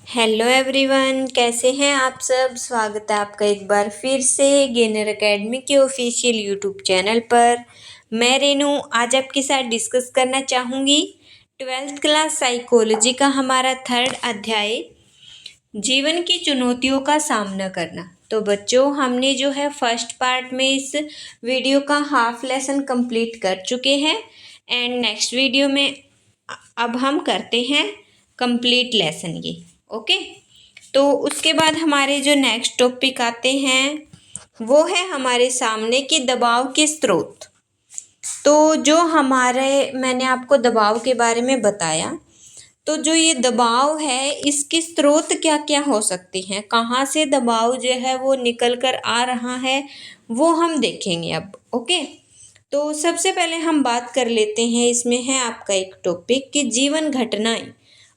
Hello everyone, कैसे हैं आप सब। स्वागत है आपका एक बार फिर से गेनर एकेडमी के ऑफिशियल यूट्यूब चैनल पर। मैं रेनू आज आपके साथ डिस्कस करना चाहूँगी 12th क्लास साइकोलॉजी का हमारा 3rd अध्याय जीवन की चुनौतियों का सामना करना। तो बच्चों, हमने जो है फर्स्ट पार्ट में इस वीडियो का हाफ लेसन कंप्लीट कर चुके हैं एंड नेक्स्ट वीडियो में अब हम करते हैं कंप्लीट लेसन ये। ओके, तो उसके बाद हमारे जो नेक्स्ट टॉपिक आते हैं वो है हमारे सामने के दबाव के स्रोत। तो जो हमारे मैंने आपको दबाव के बारे में बताया, तो जो ये दबाव है इसके स्रोत क्या क्या हो सकते हैं, कहाँ से दबाव जो है वो निकल कर आ रहा है वो हम देखेंगे अब। ओके, तो सबसे पहले हम बात कर लेते हैं, इसमें है आपका एक टॉपिक कि जीवन घटनाएं।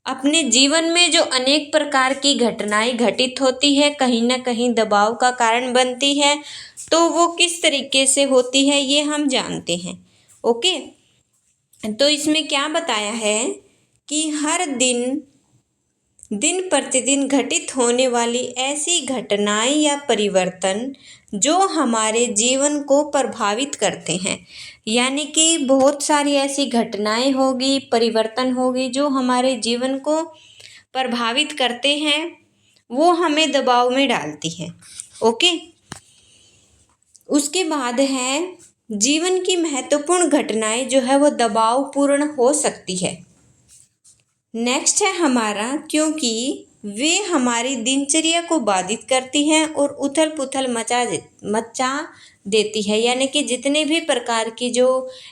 अपने जीवन में जो अनेक प्रकार की घटनाएं घटित होती है कहीं ना कहीं दबाव का कारण बनती है, तो वो किस तरीके से होती है ये हम जानते हैं। ओके, तो इसमें क्या बताया है कि हर दिन प्रतिदिन घटित होने वाली ऐसी घटनाएं या परिवर्तन जो हमारे जीवन को प्रभावित करते हैं, यानी कि बहुत सारी ऐसी घटनाएं होगी, परिवर्तन होगी जो हमारे जीवन को प्रभावित करते हैं, वो हमें दबाव में डालती है। ओके, उसके बाद है जीवन की महत्वपूर्ण घटनाएं जो है वो दबावपूर्ण हो सकती है। नेक्स्ट है हमारा क्योंकि वे हमारी दिनचर्या को बाधित करती हैं और उथल पुथल मचा देती है, यानी कि जितने भी प्रकार की जो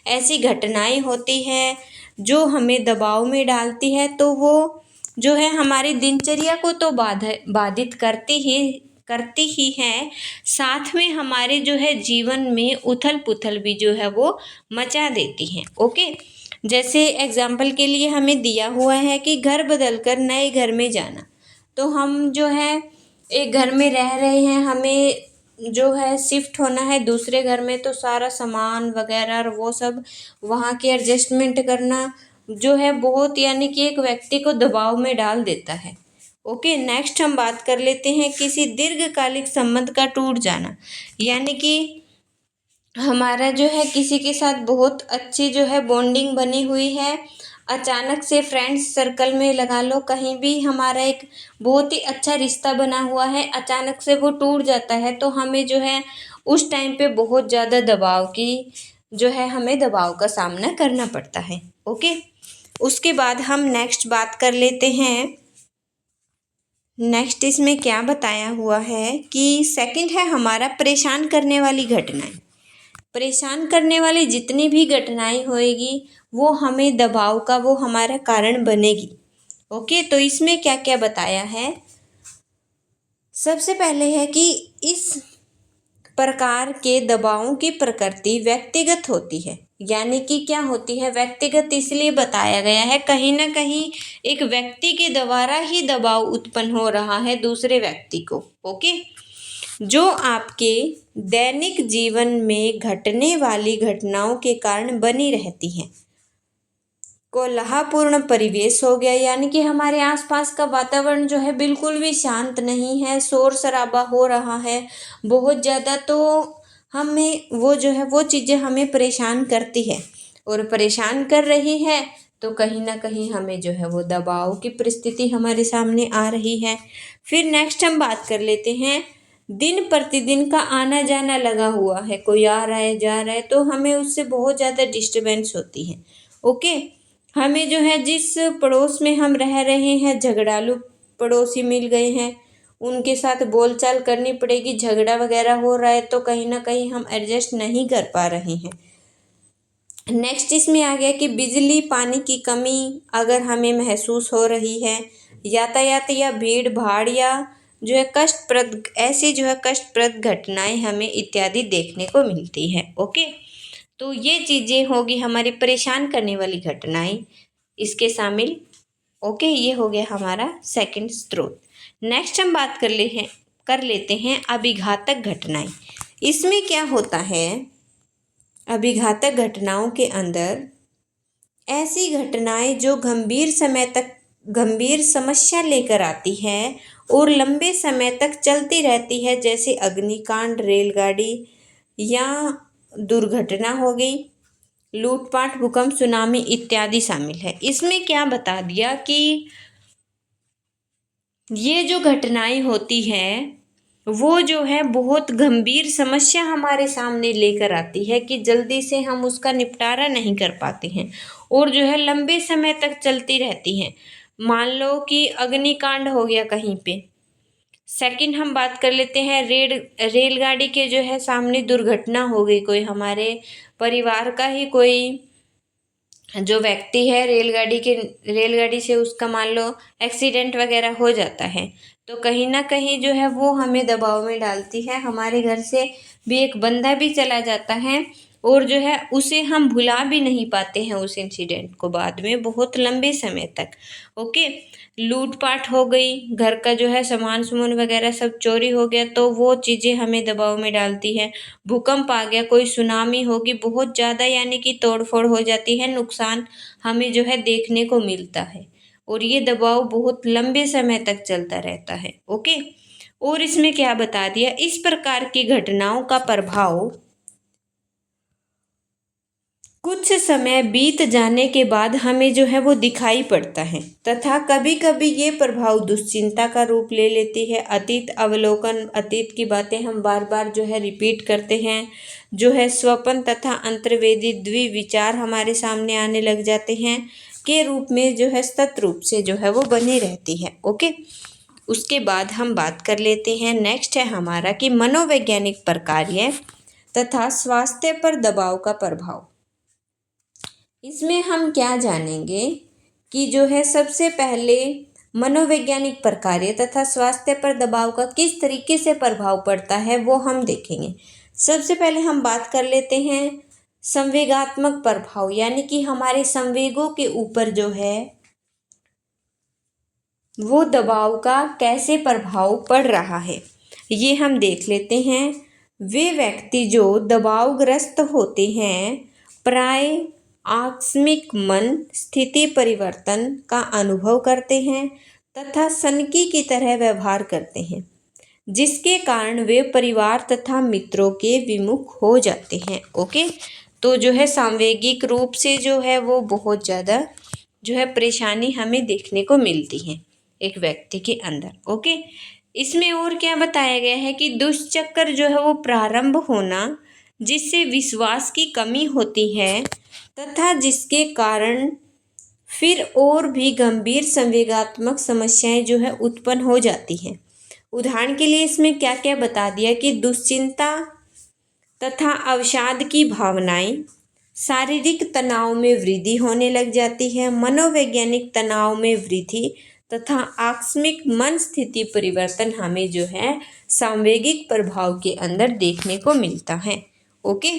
ऐसी घटनाएं होती हैं जो हमें दबाव में डालती है, तो वो जो है हमारी दिनचर्या को तो बाधित करती ही है, साथ में हमारे जो है जीवन में उथल पुथल भी जो है वो मचा देती हैं। ओके, जैसे एग्जाम्पल के लिए हमें दिया हुआ है कि घर बदलकर नए घर में जाना। तो हम जो है एक घर में रह रहे हैं, हमें जो है शिफ्ट होना है दूसरे घर में, तो सारा सामान वगैरह और वो सब वहाँ के एडजस्टमेंट करना जो है बहुत, यानी कि एक व्यक्ति को दबाव में डाल देता है। ओके, नेक्स्ट हम बात कर लेते हैं किसी दीर्घकालिक संबंध का टूट जाना, यानी कि हमारा जो है किसी के साथ बहुत अच्छी जो है बॉन्डिंग बनी हुई है, अचानक से फ्रेंड्स सर्कल में लगा लो, कहीं भी हमारा एक बहुत ही अच्छा रिश्ता बना हुआ है, अचानक से वो टूट जाता है, तो हमें जो है उस टाइम पे बहुत ज़्यादा दबाव की जो है हमें दबाव का सामना करना पड़ता है। ओके, उसके बाद हम नेक्स्ट बात कर लेते हैं। नेक्स्ट इसमें क्या बताया हुआ है कि सेकंड है हमारा परेशान करने वाली घटनाएं। परेशान करने वाली जितनी भी घटनाएं होएगी वो हमें दबाव का वो हमारा कारण बनेगी। ओके, तो इसमें क्या क्या बताया है, सबसे पहले है कि इस प्रकार के दबावों की प्रकृति व्यक्तिगत होती है, यानी कि क्या होती है व्यक्तिगत, इसलिए बताया गया है कहीं ना कहीं एक व्यक्ति के द्वारा ही दबाव उत्पन्न हो रहा है दूसरे व्यक्ति को। ओके, जो आपके दैनिक जीवन में घटने वाली घटनाओं के कारण बनी रहती हैं। कोलाहलपूर्ण परिवेश हो गया, यानी कि हमारे आसपास का वातावरण जो है बिल्कुल भी शांत नहीं है, शोर शराबा हो रहा है बहुत ज़्यादा, तो हमें वो जो है वो चीज़ें हमें परेशान करती है, और परेशान कर रही है तो कहीं ना कहीं हमें जो है वो दबाव की परिस्थिति हमारे सामने आ रही है। फिर नेक्स्ट हम बात कर लेते हैं दिन प्रतिदिन का आना जाना लगा हुआ है, कोई आ रहा है जा रहा है, तो हमें उससे बहुत ज़्यादा डिस्टर्बेंस होती है। ओके, हमें जो है जिस पड़ोस में हम रह रहे हैं, झगड़ालू पड़ोसी मिल गए हैं, उनके साथ बोलचाल करनी पड़ेगी, झगड़ा वगैरह हो रहा है तो कहीं ना कहीं हम एडजस्ट नहीं कर पा रहे हैं। नेक्स्ट इसमें आ गया कि बिजली पानी की कमी अगर हमें महसूस हो रही है, यातायात या भीड़ भाड़ या जो है कष्टप्रद, ऐसी जो है कष्टप्रद घटनाएं हमें इत्यादि देखने को मिलती है। ओके, तो ये चीज़ें होगी हमारी परेशान करने वाली घटनाएं इसके शामिल। ओके, ये हो गया हमारा सेकंड स्रोत। नेक्स्ट हम बात कर लेते हैं अभिघातक घटनाएं। इसमें क्या होता है, अभिघातक घटनाओं के अंदर ऐसी घटनाएं जो गंभीर समय तक गंभीर समस्या लेकर आती है और लंबे समय तक चलती रहती है, जैसे अग्निकांड, रेलगाड़ी या दुर्घटना हो गई, लूटपाट, भूकंप, सुनामी इत्यादि शामिल है। इसमें क्या बता दिया कि ये जो घटनाएं होती हैं वो जो है बहुत गंभीर समस्या हमारे सामने लेकर आती है कि जल्दी से हम उसका निपटारा नहीं कर पाते हैं और जो है लंबे समय तक चलती रहती हैं। मान लो कि अग्निकांड हो गया कहीं पे। सेकंड हम बात कर लेते हैं रेलगाड़ी के जो है सामने दुर्घटना हो गई, कोई हमारे परिवार का ही कोई जो व्यक्ति है रेलगाड़ी से उसका मान लो एक्सीडेंट वगैरह हो जाता है, तो कहीं ना कहीं जो है वो हमें दबाव में डालती है। हमारे घर से भी एक बंदा भी चला जाता है और जो है उसे हम भुला भी नहीं पाते हैं उस इंसिडेंट को बाद में बहुत लंबे समय तक। ओके, लूटपाट हो गई, घर का जो है सामान सुमान वगैरह सब चोरी हो गया, तो वो चीज़ें हमें दबाव में डालती है। भूकंप आ गया, कोई सुनामी होगी बहुत ज़्यादा, यानी कि तोड़फोड़ हो जाती है, नुकसान हमें जो है देखने को मिलता है और ये दबाव बहुत लंबे समय तक चलता रहता है। ओके, और इसमें क्या बता दिया, इस प्रकार की घटनाओं का प्रभाव कुछ समय बीत जाने के बाद हमें जो है वो दिखाई पड़ता है तथा कभी कभी ये प्रभाव दुश्चिंता का रूप ले लेती है। अतीत अवलोकन, अतीत की बातें हम बार बार जो है रिपीट करते हैं, जो है स्वप्न तथा अंतर्वेदी द्विविचार हमारे सामने आने लग जाते हैं के रूप में जो है सतत रूप से जो है वो बनी रहती है। ओके, उसके बाद हम बात कर लेते हैं, नेक्स्ट है हमारा कि मनोवैज्ञानिक प्रक्रिया तथा स्वास्थ्य पर दबाव का प्रभाव। इसमें हम क्या जानेंगे कि जो है सबसे पहले मनोवैज्ञानिक प्रक्रिया तथा स्वास्थ्य पर दबाव का किस तरीके से प्रभाव पड़ता है वो हम देखेंगे। सबसे पहले हम बात कर लेते हैं संवेगात्मक प्रभाव, यानी कि हमारे संवेगों के ऊपर जो है वो दबाव का कैसे प्रभाव पड़ रहा है ये हम देख लेते हैं। वे व्यक्ति जो दबावग्रस्त होते हैं प्राय आकस्मिक मन स्थिति परिवर्तन का अनुभव करते हैं तथा सनकी की तरह व्यवहार करते हैं, जिसके कारण वे परिवार तथा मित्रों के विमुख हो जाते हैं। ओके, तो जो है सांवेगिक रूप से जो है वो बहुत ज़्यादा जो है परेशानी हमें देखने को मिलती है एक व्यक्ति के अंदर। ओके, इसमें और क्या बताया गया है कि दुष्चक्र जो है वो प्रारंभ होना जिससे विश्वास की कमी होती है तथा जिसके कारण फिर और भी गंभीर संवेगात्मक समस्याएं जो है उत्पन्न हो जाती हैं। उदाहरण के लिए इसमें क्या क्या बता दिया कि दुश्चिंता तथा अवसाद की भावनाएं, शारीरिक तनाव में वृद्धि होने लग जाती है, मनोवैज्ञानिक तनाव में वृद्धि तथा आकस्मिक मन स्थिति परिवर्तन हमें जो है सांवेगिक प्रभाव के अंदर देखने को मिलता है। ओके,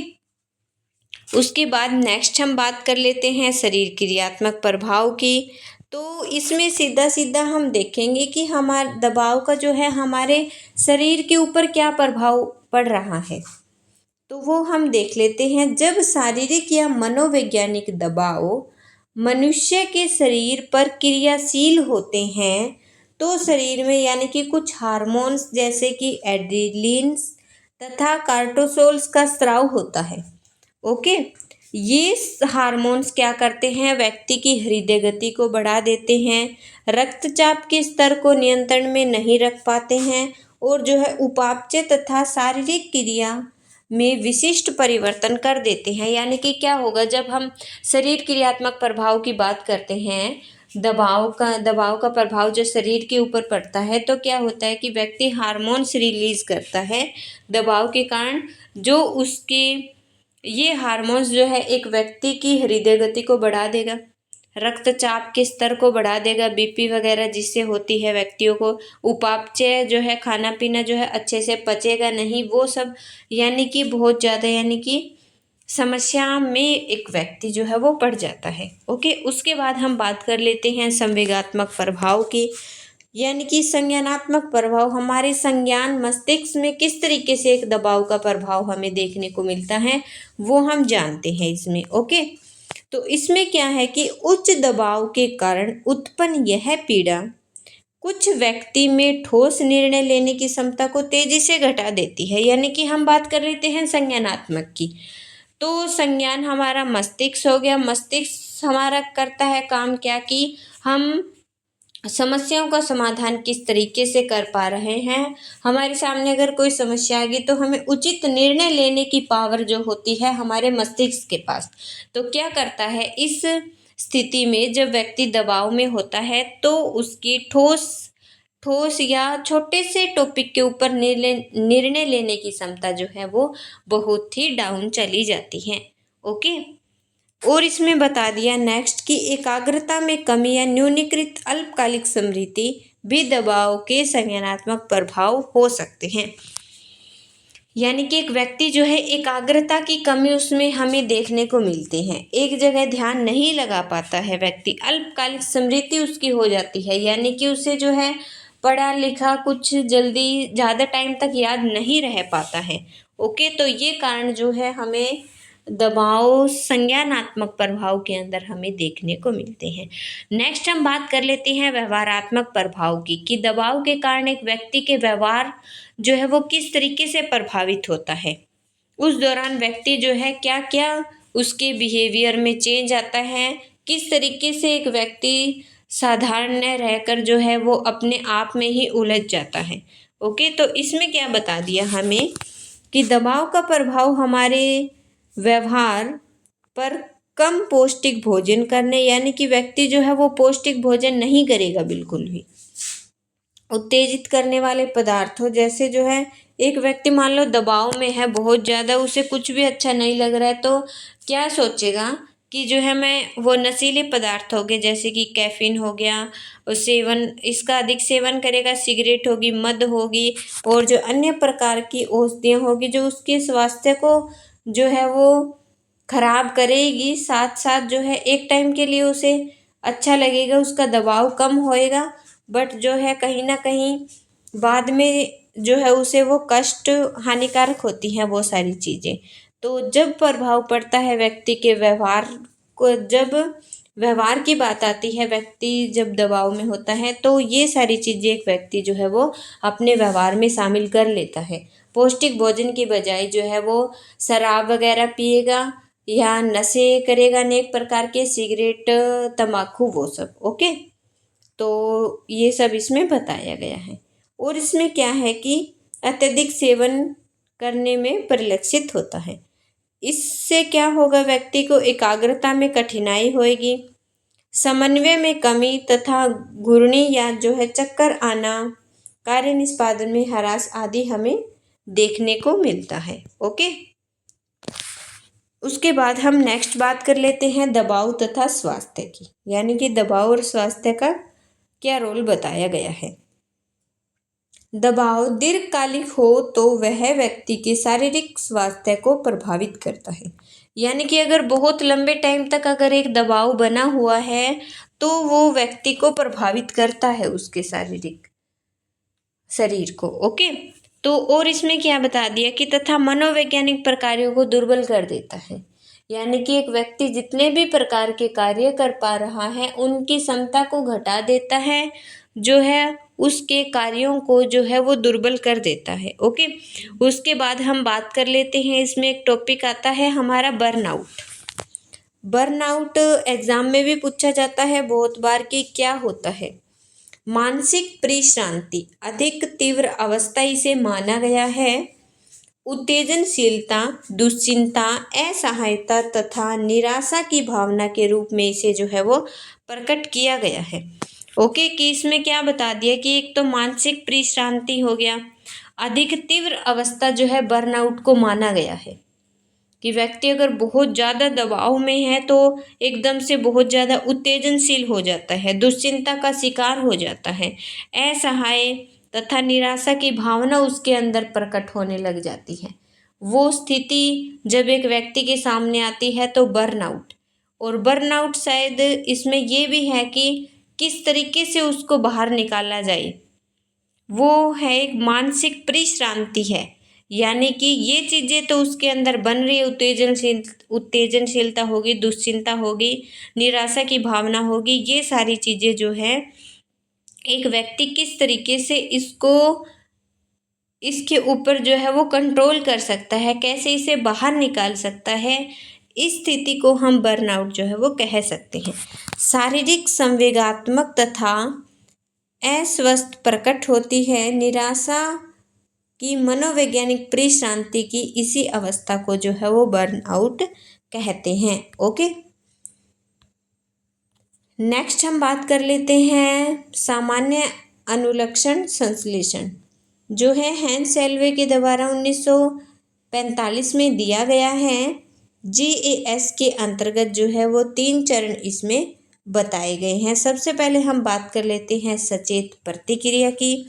उसके बाद नेक्स्ट हम बात कर लेते हैं शरीर क्रियात्मक प्रभाव की। तो इसमें सीधा सीधा हम देखेंगे कि हमारे दबाव का जो है हमारे शरीर के ऊपर क्या प्रभाव पड़ रहा है, तो वो हम देख लेते हैं। जब शारीरिक या मनोवैज्ञानिक दबाव मनुष्य के शरीर पर क्रियाशील होते हैं तो शरीर में यानी कि कुछ हार्मोन्स जैसे कि एड्रेनलिन तथा कार्टिसोल्स का स्राव होता है। ओके, ये हार्मोन्स क्या करते हैं, व्यक्ति की हृदय गति को बढ़ा देते हैं, रक्तचाप के स्तर को नियंत्रण में नहीं रख पाते हैं और जो है उपापचय तथा शारीरिक क्रिया में विशिष्ट परिवर्तन कर देते हैं। यानी कि क्या होगा, जब हम शरीर क्रियात्मक प्रभाव की बात करते हैं, दबाव का प्रभाव जो शरीर के ऊपर पड़ता है, तो क्या होता है कि व्यक्ति हार्मोन्स रिलीज करता है दबाव के कारण, जो उसके ये हार्मोन्स जो है एक व्यक्ति की हृदय गति को बढ़ा देगा, रक्तचाप के स्तर को बढ़ा देगा, बीपी वगैरह जिससे होती है व्यक्तियों को, उपापचय जो है खाना पीना जो है अच्छे से पचेगा नहीं, वो सब यानी कि बहुत ज़्यादा यानी कि समस्या में एक व्यक्ति जो है वो पड़ जाता है। ओके, उसके बाद हम बात कर लेते हैं संवेगात्मक प्रभाव की, यानी कि संज्ञानात्मक प्रभाव। हमारे संज्ञान मस्तिष्क में किस तरीके से एक दबाव का प्रभाव हमें देखने को मिलता है वो हम जानते हैं इसमें। ओके, तो इसमें क्या है कि उच्च दबाव के कारण उत्पन्न यह पीड़ा कुछ व्यक्ति में ठोस निर्णय लेने की क्षमता को तेजी से घटा देती है। यानी कि हम बात कर लेते हैं संज्ञानात्मक की, तो संज्ञान हमारा मस्तिष्क हो गया। मस्तिष्क हमारा करता है काम क्या कि हम समस्याओं का समाधान किस तरीके से कर पा रहे हैं। हमारे सामने अगर कोई समस्या आ गई तो हमें उचित निर्णय लेने की पावर जो होती है हमारे मस्तिष्क के पास। तो क्या करता है, इस स्थिति में जब व्यक्ति दबाव में होता है तो उसकी ठोस ठोस या छोटे से टॉपिक के ऊपर निर्णय लेने की क्षमता जो है वो बहुत ही डाउन चली जाती है। ओके, और इसमें बता दिया नेक्स्ट कि एकाग्रता में कमी या न्यूनीकृत अल्पकालिक स्मृति भी दबाव के संज्ञानात्मक प्रभाव हो सकते हैं। यानी कि एक व्यक्ति जो है एकाग्रता की कमी उसमें हमें देखने को मिलती है, एक जगह ध्यान नहीं लगा पाता है व्यक्ति, अल्पकालिक स्मृति उसकी हो जाती है। यानी कि उसे जो है पढ़ा लिखा कुछ जल्दी ज़्यादा टाइम तक याद नहीं रह पाता है। ओके, तो ये कारण जो है हमें दबाव संज्ञानात्मक प्रभाव के अंदर हमें देखने को मिलते हैं। नेक्स्ट हम बात कर लेते हैं व्यवहारात्मक प्रभाव की, कि दबाव के कारण एक व्यक्ति के व्यवहार जो है वो किस तरीके से प्रभावित होता है। उस दौरान व्यक्ति जो है क्या क्या उसके बिहेवियर में चेंज आता है, किस तरीके से एक व्यक्ति साधारण रहकर जो है वो अपने आप में ही उलझ जाता है। ओके, तो इसमें क्या बता दिया हमें कि दबाव का प्रभाव हमारे व्यवहार पर कम पौष्टिक भोजन करने, यानी कि व्यक्ति जो है वो पौष्टिक भोजन नहीं करेगा बिल्कुल भी, उत्तेजित करने वाले पदार्थों जैसे जो है एक व्यक्ति मान लो दबाव में है बहुत ज़्यादा, उसे कुछ भी अच्छा नहीं लग रहा है तो क्या सोचेगा कि जो है मैं वो नशीले पदार्थ हो गए जैसे कि कैफीन हो गया, और सेवन इसका अधिक सेवन करेगा, सिगरेट होगी, मद होगी और जो अन्य प्रकार की औषधियाँ होगी जो उसके स्वास्थ्य को जो है वो खराब करेगी। साथ साथ जो है एक टाइम के लिए उसे अच्छा लगेगा, उसका दबाव कम होएगा, बट जो है कहीं ना कहीं बाद में जो है उसे वो कष्ट हानिकारक होती हैं वो सारी चीज़ें। तो जब प्रभाव पड़ता है व्यक्ति के व्यवहार को, जब व्यवहार की बात आती है, व्यक्ति जब दबाव में होता है तो ये सारी चीज़ें एक व्यक्ति जो है वो अपने व्यवहार में शामिल कर लेता है। पौष्टिक भोजन की बजाय जो है वो शराब वगैरह पिएगा या नशे करेगा, अनेक प्रकार के सिगरेट, तम्बाकू, वो सब। ओके, तो ये सब इसमें बताया गया है। और इसमें क्या है कि अत्यधिक सेवन करने में परिलक्षित होता है। इससे क्या होगा, व्यक्ति को एकाग्रता में कठिनाई होएगी, समन्वय में कमी तथा घूर्णी या जो है चक्कर आना, कार्य निष्पादन में ह्रास आदि हमें देखने को मिलता है। ओके, उसके बाद हम नेक्स्ट बात कर लेते हैं दबाव तथा स्वास्थ्य की, यानी कि दबाव और स्वास्थ्य का क्या रोल बताया गया है। दबाव दीर्घकालिक हो तो वह व्यक्ति के शारीरिक स्वास्थ्य को प्रभावित करता है। यानी कि अगर बहुत लंबे टाइम तक अगर एक दबाव बना हुआ है तो वो व्यक्ति को प्रभावित करता है, उसके शारीरिक शरीर को। ओके, तो और इसमें क्या बता दिया कि तथा मनोवैज्ञानिक प्रकारों को दुर्बल कर देता है। यानी कि एक व्यक्ति जितने भी प्रकार के कार्य कर पा रहा है उनकी क्षमता को घटा देता है, जो है उसके कार्यों को जो है वो दुर्बल कर देता है। ओके, उसके बाद हम बात कर लेते हैं, इसमें एक टॉपिक आता है हमारा बर्नआउट। बर्नआउट एग्जाम में भी पूछा जाता है बहुत बार कि क्या होता है। मानसिक परिश्रांति अधिक तीव्र अवस्था इसे माना गया है। उत्तेजनशीलता, दुश्चिंता, असहायता तथा निराशा की भावना के रूप में इसे जो है वो प्रकट किया गया है। ओके, कि इसमें क्या बता दिया कि एक तो मानसिक परिश्रांति हो गया, अधिक तीव्र अवस्था जो है बर्नआउट को माना गया है कि व्यक्ति अगर बहुत ज़्यादा दबाव में है तो एकदम से बहुत ज़्यादा उत्तेजनशील हो जाता है, दुश्चिंता का शिकार हो जाता है, असहाय तथा निराशा की भावना उसके अंदर प्रकट होने लग जाती है। वो स्थिति जब एक व्यक्ति के सामने आती है तो बर्नआउट, और बर्नआउट शायद इसमें ये भी है कि किस तरीके से उसको बाहर निकाला जाए, वो है एक मानसिक परिश्रांति है। यानी कि ये चीज़ें तो उसके अंदर बन रही है, उत्तेजनशीलता होगी, दुश्चिंता होगी, निराशा की भावना होगी। ये सारी चीज़ें जो है एक व्यक्ति किस तरीके से इसके ऊपर जो है वो कंट्रोल कर सकता है, कैसे इसे बाहर निकाल सकता है, इस स्थिति को हम बर्नआउट जो है वो कह सकते हैं। शारीरिक, संवेगात्मक तथा अस्वस्थ प्रकट होती है। निराशा की मनोवैज्ञानिक परिश्रांति की इसी अवस्था को जो है वो बर्नआउट कहते हैं। ओके, नेक्स्ट हम बात कर लेते हैं सामान्य अनुलक्षण संश्लेषण, जो है हैंस सेल्वे के द्वारा 1945 में दिया गया है। GAS के अंतर्गत जो है वो 3 चरण इसमें बताए गए हैं। सबसे पहले हम बात कर लेते हैं सचेत प्रतिक्रिया की।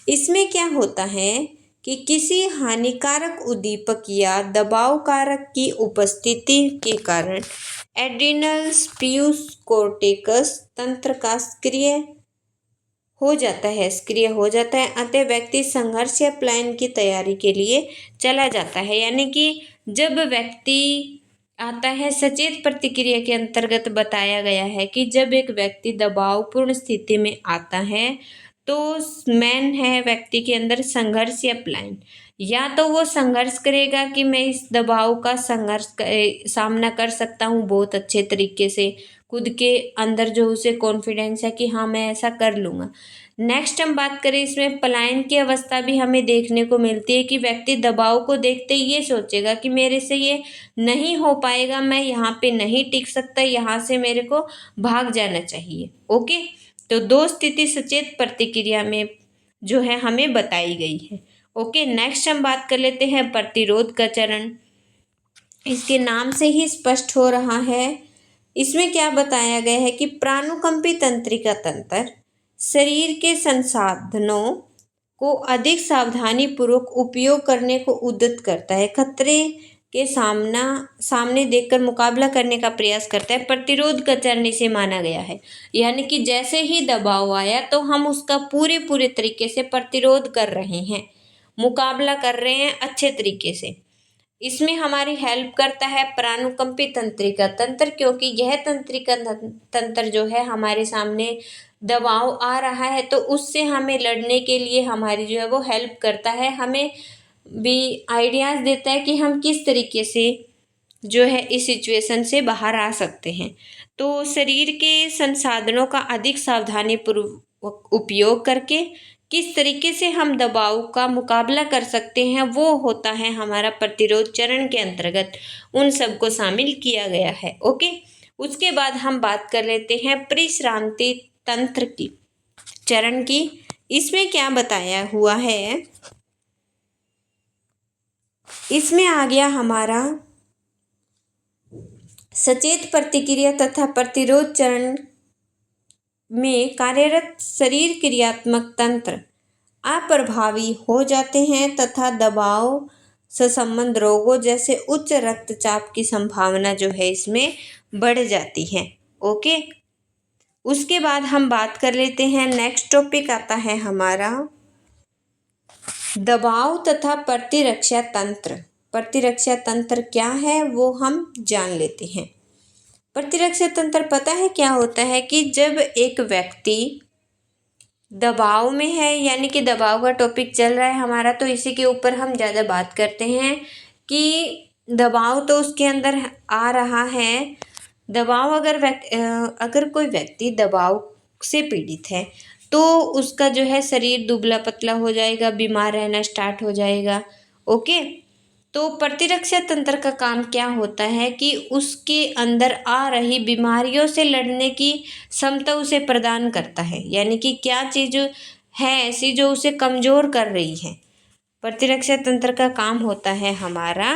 इसमें क्या होता है कि किसी हानिकारक उद्दीपक या दबाव कारक की उपस्थिति के कारण एड्रिनल स्पियूस कोर्टेकस तंत्र का सक्रिय हो जाता है, अतः व्यक्ति संघर्ष या प्लान की तैयारी के लिए चला जाता है। यानी कि जब व्यक्ति आता है, सचेत प्रतिक्रिया के अंतर्गत बताया गया है कि जब एक व्यक्ति दबावपूर्ण स्थिति में आता है तो मैन है व्यक्ति के अंदर संघर्ष या प्लान, या तो वो संघर्ष करेगा कि मैं इस दबाव का सामना कर सकता हूँ बहुत अच्छे तरीके से, खुद के अंदर जो उसे कॉन्फिडेंस है कि हाँ मैं ऐसा कर लूँगा। नेक्स्ट हम बात करें इसमें पलायन की अवस्था भी हमें देखने को मिलती है कि व्यक्ति दबाव को देखते ही ये सोचेगा कि मेरे से ये नहीं हो पाएगा, मैं यहाँ पे नहीं टिक सकता, यहाँ से मेरे को भाग जाना चाहिए। ओके, तो 2 स्थिति सचेत प्रतिक्रिया में जो है हमें बताई गई है। ओके, नेक्स्ट हम बात कर लेते हैं प्रतिरोध का चरण। इसके नाम से ही स्पष्ट हो रहा है, इसमें क्या बताया गया है कि प्राणुकंपी तंत्रिका तंत्र शरीर के संसाधनों को अधिक सावधानी पूर्वक उपयोग करने को उद्यत करता है, खतरे के सामने देखकर मुकाबला करने का प्रयास करता है। प्रतिरोध का चरण इसे माना गया है, यानी कि जैसे ही दबाव आया तो हम उसका पूरे तरीके से प्रतिरोध कर रहे हैं, मुकाबला कर रहे हैं अच्छे तरीके से। इसमें हमारी हेल्प करता है प्राणुकंपी तंत्रिका तंत्र, क्योंकि यह तंत्रिका तंत्र जो है हमारे सामने दबाव आ रहा है तो उससे हमें लड़ने के लिए हमारी जो है वो हेल्प करता है, हमें भी आइडियाज़ देता है कि हम किस तरीके से जो है इस सिचुएशन से बाहर आ सकते हैं। तो शरीर के संसाधनों का अधिक सावधानी पूर्वक उपयोग करके किस तरीके से हम दबाव का मुकाबला कर सकते हैं, वो होता है हमारा प्रतिरोध चरण के अंतर्गत, उन सबको शामिल किया गया है। ओके, उसके बाद हम बात कर लेते हैं परिश्रांति तंत्र की चरण की। इसमें क्या बताया हुआ है, इसमें आ गया हमारा सचेत प्रतिक्रिया तथा प्रतिरोध चरण में कार्यरत शरीर क्रियात्मक तंत्र अप्रभावी हो जाते हैं तथा दबाव से संबंध रोगों जैसे उच्च रक्तचाप की संभावना जो है इसमें बढ़ जाती है। ओके, उसके बाद हम बात कर लेते हैं, नेक्स्ट टॉपिक आता है हमारा दबाव तथा प्रतिरक्षा तंत्र। प्रतिरक्षा तंत्र क्या है वो हम जान लेते हैं। प्रतिरक्षा तंत्र पता है क्या होता है कि जब एक व्यक्ति दबाव में है, यानी कि दबाव का टॉपिक चल रहा है हमारा, तो इसी के ऊपर हम ज़्यादा बात करते हैं कि दबाव तो उसके अंदर आ रहा है। दबाव अगर कोई व्यक्ति दबाव से पीड़ित है तो उसका जो है शरीर दुबला पतला हो जाएगा, बीमार रहना स्टार्ट हो जाएगा। ओके, तो प्रतिरक्षा तंत्र का काम क्या होता है कि उसके अंदर आ रही बीमारियों से लड़ने की क्षमता उसे प्रदान करता है, यानी कि क्या चीज़ है ऐसी जो उसे कमज़ोर कर रही है। प्रतिरक्षा तंत्र का काम होता है हमारा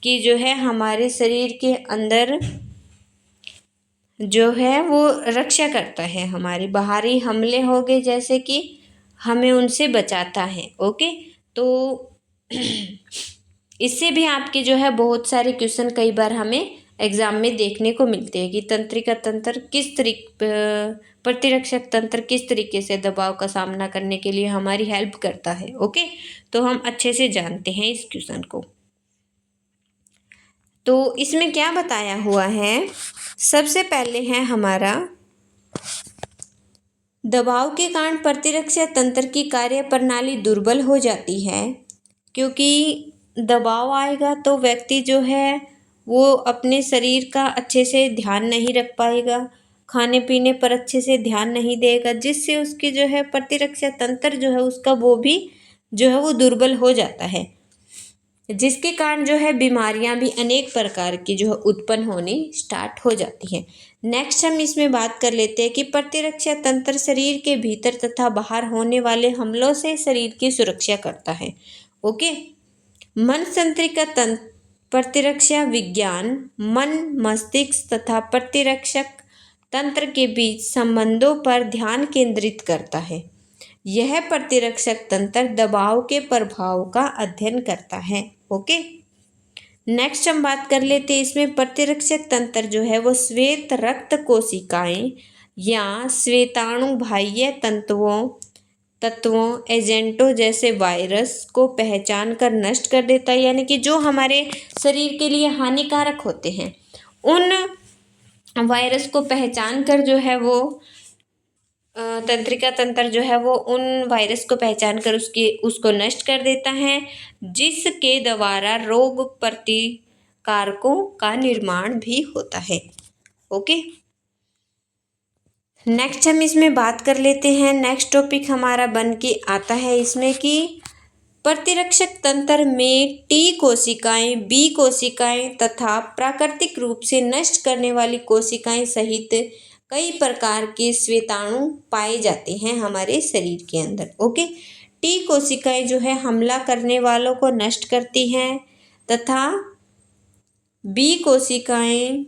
कि जो है हमारे शरीर के अंदर जो है वो रक्षा करता है, हमारे बाहरी हमले हो गए जैसे कि हमें उनसे बचाता है। ओके, तो इससे भी आपके जो है बहुत सारे क्वेश्चन कई बार हमें एग्ज़ाम में देखने को मिलते हैं कि तंत्रिका तंत्र प्रतिरक्षक तंत्र किस तरीके से दबाव का सामना करने के लिए हमारी हेल्प करता है। ओके, तो हम अच्छे से जानते हैं इस क्वेश्चन को। तो इसमें क्या बताया हुआ है, सबसे पहले है हमारा दबाव के कारण प्रतिरक्षा तंत्र की कार्य प्रणाली दुर्बल हो जाती है, क्योंकि दबाव आएगा तो व्यक्ति जो है वो अपने शरीर का अच्छे से ध्यान नहीं रख पाएगा, खाने पीने पर अच्छे से ध्यान नहीं देगा, जिससे उसकी जो है प्रतिरक्षा तंत्र जो है उसका वो भी जो है वो दुर्बल हो जाता है, जिसके कारण जो है बीमारियां भी अनेक प्रकार की जो है उत्पन्न होनी स्टार्ट हो जाती हैं। नेक्स्ट हम इसमें बात कर लेते हैं कि प्रतिरक्षा तंत्र शरीर के भीतर तथा बाहर होने वाले हमलों से शरीर की सुरक्षा करता है। ओके, मन तंत्रिका तंत्र प्रतिरक्षा विज्ञान मन, मस्तिष्क तथा प्रतिरक्षक तंत्र के बीच संबंधों पर ध्यान केंद्रित करता है। यह प्रतिरक्षक तंत्र दबाव के प्रभाव का अध्ययन करता है। ओके, नेक्स्ट हम बात कर लेते हैं इसमें प्रतिरक्षक तंत्र जो है वो श्वेत रक्त कोशिकाएं या श्वेताणु बाह्य तत्वों एजेंटों जैसे वायरस को पहचान कर नष्ट कर देता है, यानी कि जो हमारे शरीर के लिए हानिकारक होते हैं उन वायरस को पहचान कर जो है वो तंत्रिका तंत्र जो है वो उन वायरस को पहचान कर उसको नष्ट कर देता है, जिसके द्वारा रोग प्रतिकारकों का निर्माण भी होता है। ओके, नेक्स्ट हम इसमें बात कर लेते हैं, नेक्स्ट टॉपिक हमारा बन के आता है इसमें कि प्रतिरक्षक तंत्र में टी कोशिकाएं, बी कोशिकाएं तथा प्राकृतिक रूप से नष्ट करने वाली कोशिकाएं सहित कई प्रकार के श्वेताणु पाए जाते हैं हमारे शरीर के अंदर। ओके, टी कोशिकाएं जो है हमला करने वालों को नष्ट करती हैं तथा बी कोशिकाएं,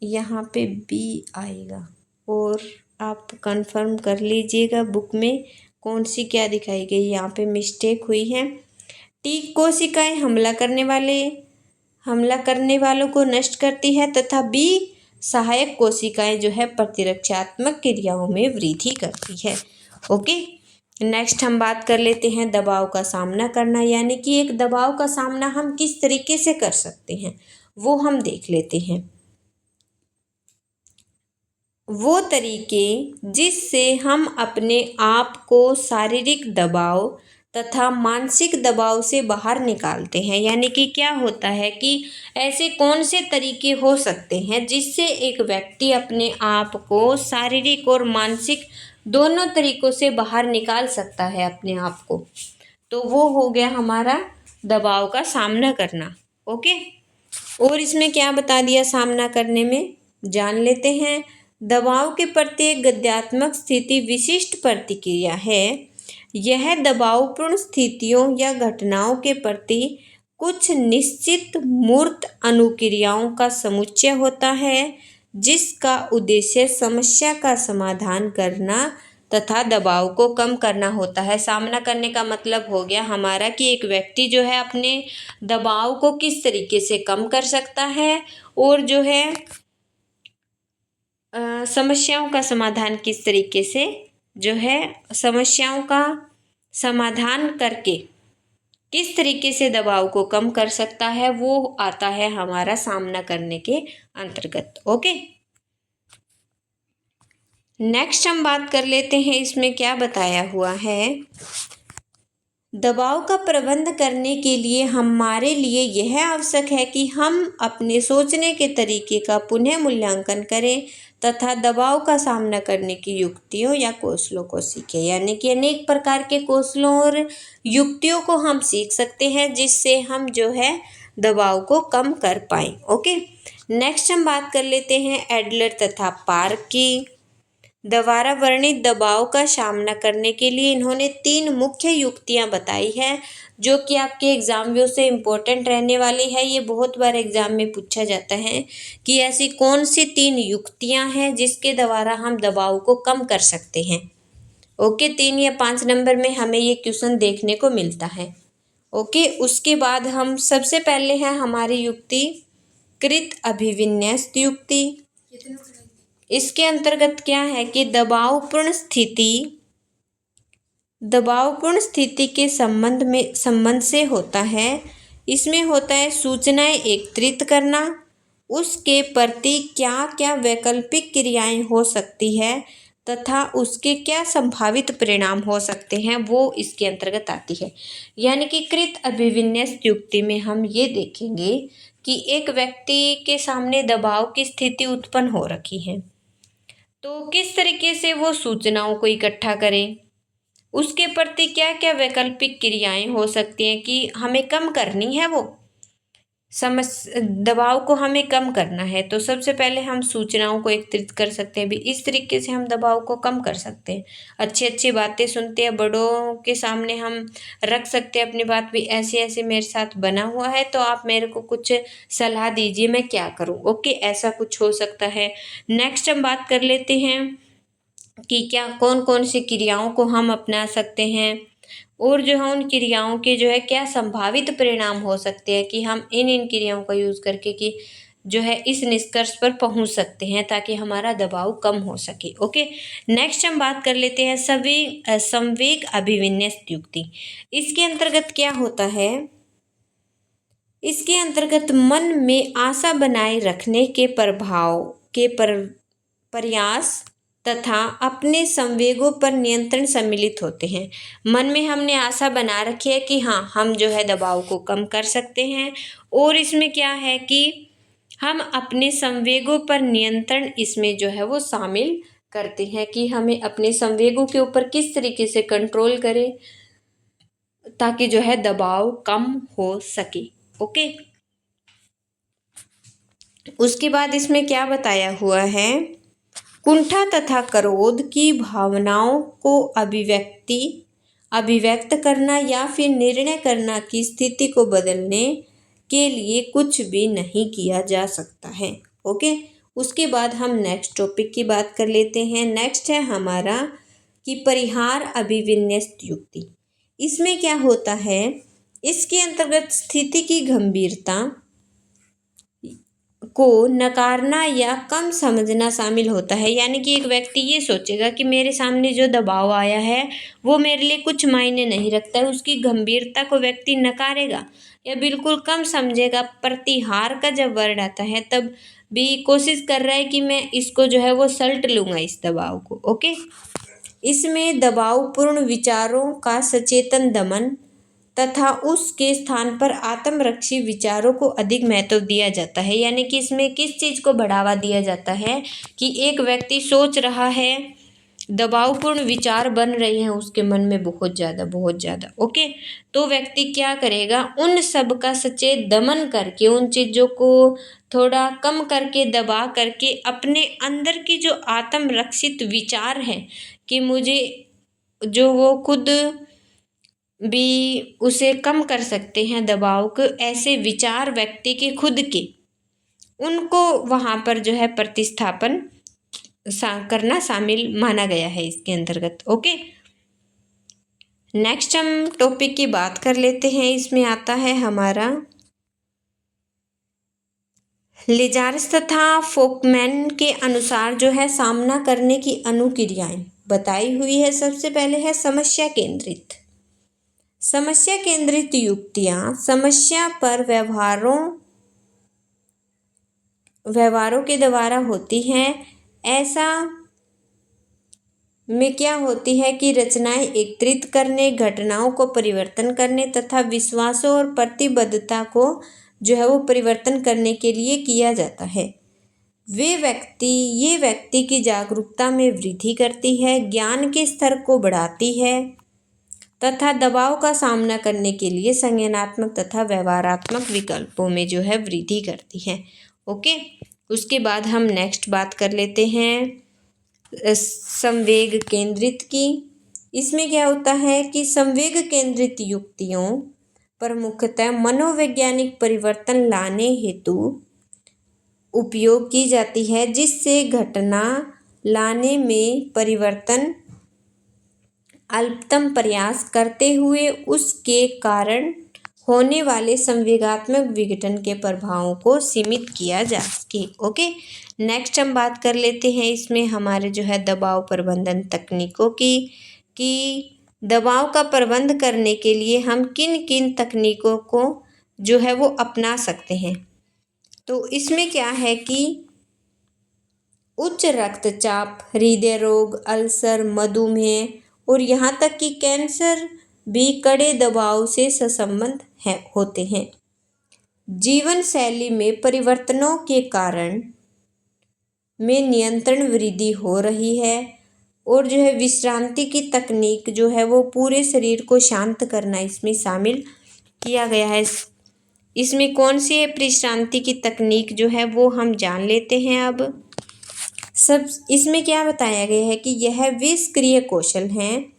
यहाँ पे बी आएगा और आप कंफर्म कर लीजिएगा बुक में कौन सी क्या दिखाई गई, यहाँ पे मिस्टेक हुई है। टी कोशिकाएं हमला करने वालों को नष्ट करती है तथा बी सहायक कोशिकाएं जो है प्रतिरक्षात्मक क्रियाओं में वृद्धि करती है। ओके, नेक्स्ट हम बात कर लेते हैं दबाव का सामना करना, यानी कि एक दबाव का सामना हम किस तरीके से कर सकते हैं वो हम देख लेते हैं। वो तरीके जिससे हम अपने आप को शारीरिक दबाव तथा मानसिक दबाव से बाहर निकालते हैं, यानी कि क्या होता है कि ऐसे कौन से तरीके हो सकते हैं जिससे एक व्यक्ति अपने आप को शारीरिक और मानसिक दोनों तरीकों से बाहर निकाल सकता है अपने आप को, तो वो हो गया हमारा दबाव का सामना करना। ओके, और इसमें क्या बता दिया सामना करने में, जान लेते हैं। दबाव के प्रति एक गद्यात्मक स्थिति विशिष्ट प्रतिक्रिया है। यह दबावपूर्ण स्थितियों या घटनाओं के प्रति कुछ निश्चित मूर्त अनुक्रियाओं का समुच्चय होता है, जिसका उद्देश्य समस्या का समाधान करना तथा दबाव को कम करना होता है। सामना करने का मतलब हो गया हमारा कि एक व्यक्ति जो है अपने दबाव को किस तरीके से कम कर सकता है और जो है समस्याओं का समाधान किस तरीके से जो है समस्याओं का समाधान करके किस तरीके से दबाव को कम कर सकता है, वो आता है हमारा सामना करने के अंतर्गत। ओके, नेक्स्ट हम बात कर लेते हैं इसमें क्या बताया हुआ है। दबाव का प्रबंध करने के लिए हमारे लिए यह आवश्यक है कि हम अपने सोचने के तरीके का पुनः मूल्यांकन करें तथा दबाव का सामना करने की युक्तियों या कौशलों को सीखें, यानी कि अनेक प्रकार के कौशलों और युक्तियों को हम सीख सकते हैं जिससे हम जो है दबाव को कम कर पाएँ। ओके, नेक्स्ट हम बात कर लेते हैं एडलर तथा पार्क की। द्वारा वर्णित दबाव का सामना करने के लिए इन्होंने 3 मुख्य युक्तियां बताई हैं, जो कि आपके एग्जाम व्यू से इम्पोर्टेंट रहने वाली है। ये बहुत बार एग्जाम में पूछा जाता है कि ऐसी कौन सी 3 युक्तियां हैं जिसके द्वारा हम दबाव को कम कर सकते हैं। ओके, 3 या 5 नंबर में हमें ये क्वेश्चन देखने को मिलता है। ओके, उसके बाद हम सबसे पहले है हमारी युक्ति कृत अभिविन्यस्त युक्ति। इसके अंतर्गत क्या है कि दबावपूर्ण स्थिति के संबंध से होता है। इसमें होता है सूचनाएं एकत्रित करना, उसके प्रति क्या क्या वैकल्पिक क्रियाएं हो सकती है तथा उसके क्या संभावित परिणाम हो सकते हैं, वो इसके अंतर्गत आती है। यानी कि कृत अभिविन्यस्त युक्ति में हम ये देखेंगे कि एक व्यक्ति के सामने दबाव की स्थिति उत्पन्न हो रखी है, तो किस तरीके से वो सूचनाओं को इकट्ठा करें, उसके प्रति क्या क्या वैकल्पिक क्रियाएं हो सकती हैं कि हमें कम करनी है, वो दबाव को हमें कम करना है। तो सबसे पहले हम सूचनाओं को एकत्रित कर सकते हैं, भी इस तरीके से हम दबाव को कम कर सकते हैं। अच्छी अच्छी बातें सुनते हैं, बड़ों के सामने हम रख सकते हैं अपनी बात, भी ऐसे ऐसे मेरे साथ बना हुआ है, तो आप मेरे को कुछ सलाह दीजिए मैं क्या करूं। ओके, ऐसा कुछ हो सकता है। नेक्स्ट हम बात कर लेते हैं कि क्या कौन कौन सी क्रियाओं को हम अपना सकते हैं और जो है उन क्रियाओं के जो है क्या संभावित परिणाम हो सकते हैं कि हम इन क्रियाओं का यूज़ करके कि जो है इस निष्कर्ष पर पहुंच सकते हैं ताकि हमारा दबाव कम हो सके। ओके, नेक्स्ट हम बात कर लेते हैं संवेग अभिविन्यस्त युक्ति। इसके अंतर्गत क्या होता है, इसके अंतर्गत मन में आशा बनाए रखने के प्रयास तथा अपने संवेगों पर नियंत्रण सम्मिलित होते हैं। मन में हमने आशा बना रखी है कि हाँ, हम जो है दबाव को कम कर सकते हैं, और इसमें क्या है कि हम अपने संवेगों पर नियंत्रण इसमें जो है वो शामिल करते हैं कि हमें अपने संवेगों के ऊपर किस तरीके से कंट्रोल करें ताकि जो है दबाव कम हो सके। ओके, उसके बाद इसमें क्या बताया हुआ है, कुंठा तथा क्रोध की भावनाओं को अभिव्यक्त करना या फिर निर्णय करना की स्थिति को बदलने के लिए कुछ भी नहीं किया जा सकता है। ओके, उसके बाद हम नेक्स्ट टॉपिक की बात कर लेते हैं। नेक्स्ट है हमारा कि परिहार अभिविन्यस्त युक्ति। इसमें क्या होता है, इसके अंतर्गत स्थिति की गंभीरता को नकारना या कम समझना शामिल होता है। यानी कि एक व्यक्ति ये सोचेगा कि मेरे सामने जो दबाव आया है वो मेरे लिए कुछ मायने नहीं रखता है, उसकी गंभीरता को व्यक्ति नकारेगा या बिल्कुल कम समझेगा। प्रतिहार का जब वर्ड आता है तब भी कोशिश कर रहा है कि मैं इसको जो है वो सल्ट लूँगा इस दबाव को। ओके, इसमें दबावपूर्ण विचारों का सचेतन दमन तथा उसके स्थान पर आत्मरक्षी विचारों को अधिक महत्व दिया जाता है। यानी कि इसमें किस चीज़ को बढ़ावा दिया जाता है कि एक व्यक्ति सोच रहा है, दबावपूर्ण विचार बन रहे हैं उसके मन में बहुत ज़्यादा। ओके, तो व्यक्ति क्या करेगा, उन सब का सचेत दमन करके, उन चीज़ों को थोड़ा कम करके, दबा करके अपने अंदर की जो आत्मरक्षित विचार है कि मुझे जो वो खुद भी उसे कम कर सकते हैं दबाव को, ऐसे विचार व्यक्ति के खुद के, उनको वहाँ पर जो है प्रतिस्थापन करना शामिल माना गया है इसके अंतर्गत। ओके, नेक्स्ट हम टॉपिक की बात कर लेते हैं। इसमें आता है हमारा लेजार्स तथा फोकमैन के अनुसार जो है सामना करने की अनुक्रियाएं बताई हुई है। सबसे पहले है समस्या केंद्रित युक्तियाँ समस्या पर व्यवहारों के द्वारा होती हैं। ऐसा में क्या होती है कि रचनाएं एकत्रित करने, घटनाओं को परिवर्तन करने तथा विश्वासों और प्रतिबद्धता को जो है वो परिवर्तन करने के लिए किया जाता है। ये व्यक्ति की जागरूकता में वृद्धि करती है, ज्ञान के स्तर को बढ़ाती है तथा दबाव का सामना करने के लिए संज्ञानात्मक तथा व्यवहारात्मक विकल्पों में जो है वृद्धि करती है। ओके, उसके बाद हम नेक्स्ट बात कर लेते हैं संवेग केंद्रित की। इसमें क्या होता है कि संवेग केंद्रित युक्तियों पर मुख्यतः मनोवैज्ञानिक परिवर्तन लाने हेतु उपयोग की जाती है, जिससे घटना लाने में परिवर्तन अल्पतम प्रयास करते हुए उसके कारण होने वाले संवेगात्मक विघटन के प्रभावों को सीमित किया जा सके। ओके, नेक्स्ट हम बात कर लेते हैं इसमें हमारे जो है दबाव प्रबंधन तकनीकों की, कि दबाव का प्रबंध करने के लिए हम किन किन तकनीकों को जो है वो अपना सकते हैं। तो इसमें क्या है कि उच्च रक्तचाप, हृदय रोग, अल्सर, मधुमेह और यहाँ तक कि कैंसर भी कड़े दबाव से संबंध होते हैं। जीवन शैली में परिवर्तनों के कारण में नियंत्रण वृद्धि हो रही है और जो है विश्रांति की तकनीक जो है वो पूरे शरीर को शांत करना इसमें शामिल किया गया है। इसमें कौन सी है विश्रांति की तकनीक जो है वो हम जान लेते हैं। अब सब इसमें क्या बताया गया है कि यह निष्क्रिय कौशल हैं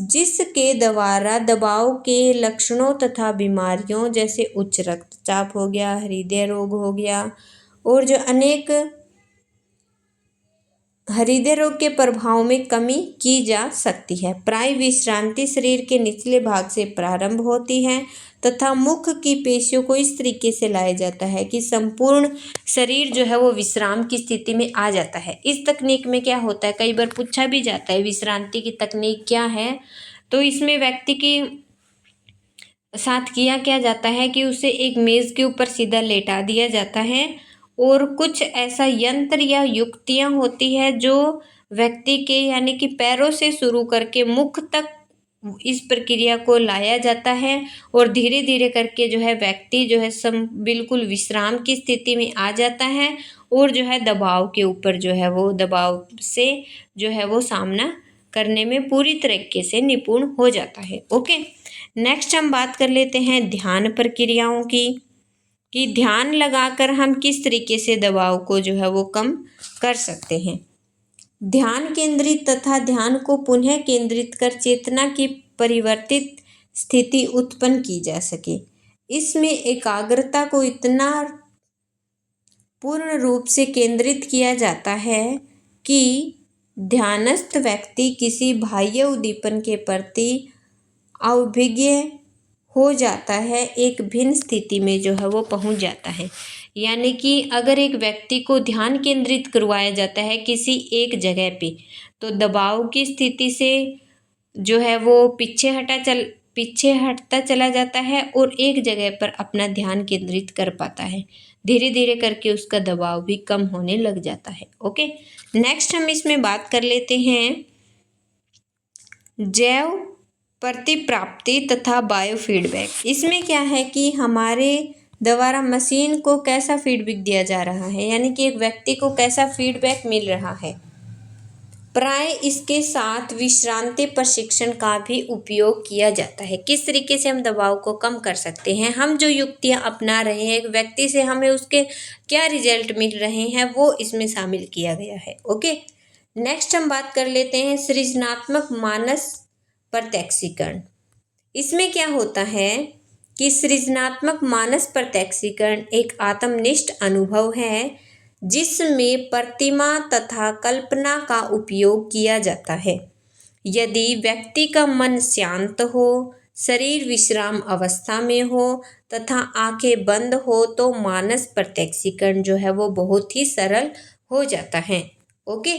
जिसके द्वारा दबाव के लक्षणों तथा बीमारियों जैसे उच्च रक्तचाप हो गया, हृदय रोग हो गया और जो अनेक हृदय रोग के प्रभाव में कमी की जा सकती है। प्राय विश्रांति शरीर के निचले भाग से प्रारंभ होती है तथा मुख की पेशियों को इस तरीके से लाया जाता है कि संपूर्ण शरीर जो है वो विश्राम की स्थिति में आ जाता है। इस तकनीक में क्या होता है, कई बार पूछा भी जाता है विश्रांति की तकनीक क्या है। तो इसमें व्यक्ति के साथ क्या जाता है कि उसे एक मेज के ऊपर सीधा लेटा दिया जाता है और कुछ ऐसा यंत्र या युक्तियां होती है जो व्यक्ति के यानी कि पैरों से शुरू करके मुख तक इस प्रक्रिया को लाया जाता है और धीरे धीरे करके जो है व्यक्ति जो है बिल्कुल विश्राम की स्थिति में आ जाता है और जो है दबाव के ऊपर जो है वो दबाव से जो है वो सामना करने में पूरी तरीके से निपुण हो जाता है। ओके, नेक्स्ट हम बात कर लेते हैं ध्यान प्रक्रियाओं की, कि ध्यान लगाकर हम किस तरीके से दबाव को जो है वो कम कर सकते हैं। ध्यान केंद्रित तथा ध्यान को पुनः केंद्रित कर चेतना की परिवर्तित स्थिति उत्पन्न की जा सके। इसमें एकाग्रता को इतना पूर्ण रूप से केंद्रित किया जाता है कि ध्यानस्थ व्यक्ति किसी बाह्य उद्दीपन के प्रति अभिज्ञ हो जाता है, एक भिन्न स्थिति में जो है वो पहुंच जाता है। यानी कि अगर एक व्यक्ति को ध्यान केंद्रित करवाया जाता है किसी एक जगह पे, तो दबाव की स्थिति से जो है वो पीछे हटता चला जाता है और एक जगह पर अपना ध्यान केंद्रित कर पाता है। धीरे धीरे करके उसका दबाव भी कम होने लग जाता है। ओके, नेक्स्ट हम इसमें बात कर लेते हैं जैव प्रतिप्राप्ति तथा बायो फीडबैक। इसमें क्या है कि हमारे द्वारा मशीन को कैसा फीडबैक दिया जा रहा है, यानी कि एक व्यक्ति को कैसा फीडबैक मिल रहा है। प्राय इसके साथ विश्रांति प्रशिक्षण का भी उपयोग किया जाता है। किस तरीके से हम दबाव को कम कर सकते हैं, हम जो युक्तियां अपना रहे हैं, एक व्यक्ति से हमें उसके क्या रिजल्ट मिल रहे हैं, वो इसमें शामिल किया गया है। ओके, नेक्स्ट हम बात कर लेते हैं सृजनात्मक मानस प्रत्यक्षीकरण। इसमें क्या होता है कि सृजनात्मक मानस प्रत्यक्षीकरण एक आत्मनिष्ठ अनुभव है जिसमें प्रतिमा तथा कल्पना का उपयोग किया जाता है। यदि व्यक्ति का मन शांत हो, शरीर विश्राम अवस्था में हो तथा आंखें बंद हो तो मानस प्रत्यक्षीकरण जो है वो बहुत ही सरल हो जाता है। ओके,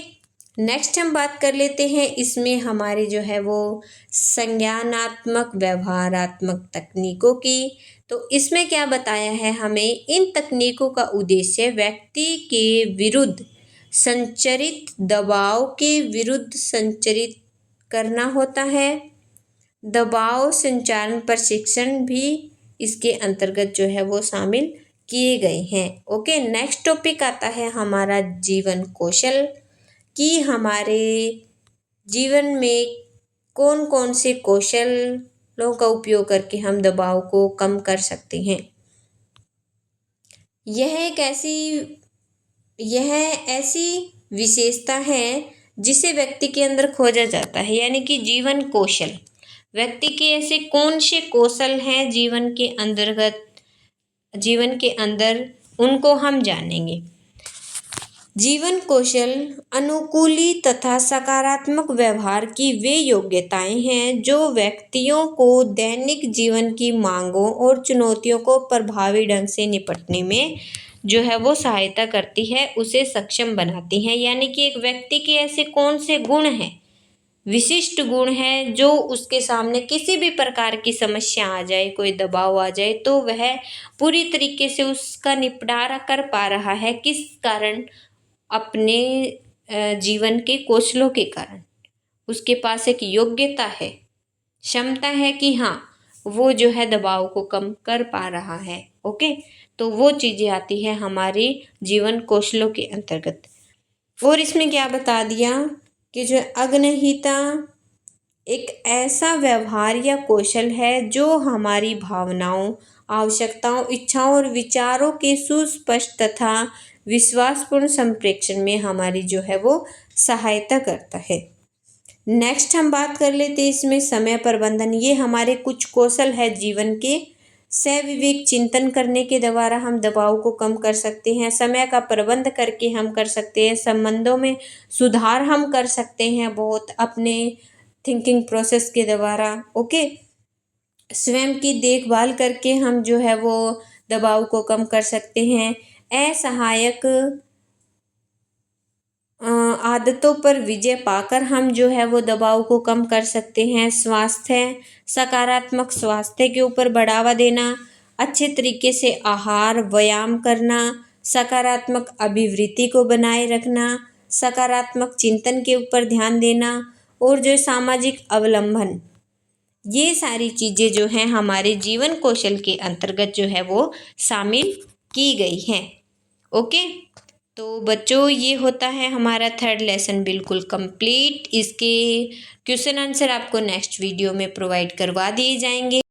नेक्स्ट हम बात कर लेते हैं इसमें हमारे जो है वो संज्ञानात्मक व्यवहारात्मक तकनीकों की। तो इसमें क्या बताया है हमें, इन तकनीकों का उद्देश्य व्यक्ति के विरुद्ध संचरित दबाव के विरुद्ध संचरित करना होता है। दबाव संचारण प्रशिक्षण भी इसके अंतर्गत जो है वो शामिल किए गए हैं। ओके, नेक्स्ट टॉपिक आता है हमारा जीवन कौशल, कि हमारे जीवन में कौन कौन से कौशलों का उपयोग करके हम दबाव को कम कर सकते हैं। यह ऐसी विशेषता है जिसे व्यक्ति के अंदर खोजा जाता है, यानी कि जीवन कौशल। व्यक्ति के ऐसे कौन से कौशल हैं जीवन के अंदर उनको हम जानेंगे। जीवन कौशल अनुकूली तथा सकारात्मक व्यवहार की वे योग्यताएं हैं जो व्यक्तियों को दैनिक जीवन की मांगों और चुनौतियों को प्रभावी ढंग से निपटने में जो है वो सहायता करती है, उसे सक्षम बनाती हैं। यानी कि एक व्यक्ति के ऐसे कौन से गुण हैं, विशिष्ट गुण हैं, जो उसके सामने किसी भी प्रकार की समस्या आ जाए, कोई दबाव आ जाए, तो वह पूरी तरीके से उसका निपटारा कर पा रहा है। किस कारण? अपने जीवन के कौशलों के कारण। उसके पास एक योग्यता है, क्षमता है कि हाँ वो जो है दबाव को कम कर पा रहा है। ओके, तो वो चीज़ें आती है हमारे जीवन कौशलों के अंतर्गत। और इसमें क्या बता दिया कि जो अग्नहिता एक ऐसा व्यवहार या कौशल है जो हमारी भावनाओं, आवश्यकताओं, इच्छाओं और विचारों के सुस्पष्ट तथा विश्वासपूर्ण संप्रेषण में हमारी जो है वो सहायता करता है। नेक्स्ट हम बात कर लेते हैं इसमें समय प्रबंधन। ये हमारे कुछ कौशल है जीवन के। सविवेक चिंतन करने के द्वारा हम दबाव को कम कर सकते हैं, समय का प्रबंध करके हम कर सकते हैं, संबंधों में सुधार हम कर सकते हैं बहुत अपने थिंकिंग प्रोसेस के द्वारा। ओके, स्वयं की देखभाल करके हम जो है वो दबाव को कम कर सकते हैं। असहायक आदतों पर विजय पाकर हम जो है वो दबाव को कम कर सकते हैं। स्वास्थ्य, सकारात्मक स्वास्थ्य के ऊपर बढ़ावा देना, अच्छे तरीके से आहार, व्यायाम करना, सकारात्मक अभिवृत्ति को बनाए रखना, सकारात्मक चिंतन के ऊपर ध्यान देना, और जो सामाजिक अवलंबन, ये सारी चीज़ें जो हैं हमारे जीवन कौशल के अंतर्गत जो है वो शामिल की गई हैं। ओके, तो बच्चों ये होता है हमारा थर्ड लेसन बिल्कुल कंप्लीट। इसके क्वेश्चन आंसर आपको नेक्स्ट वीडियो में प्रोवाइड करवा दिए जाएंगे।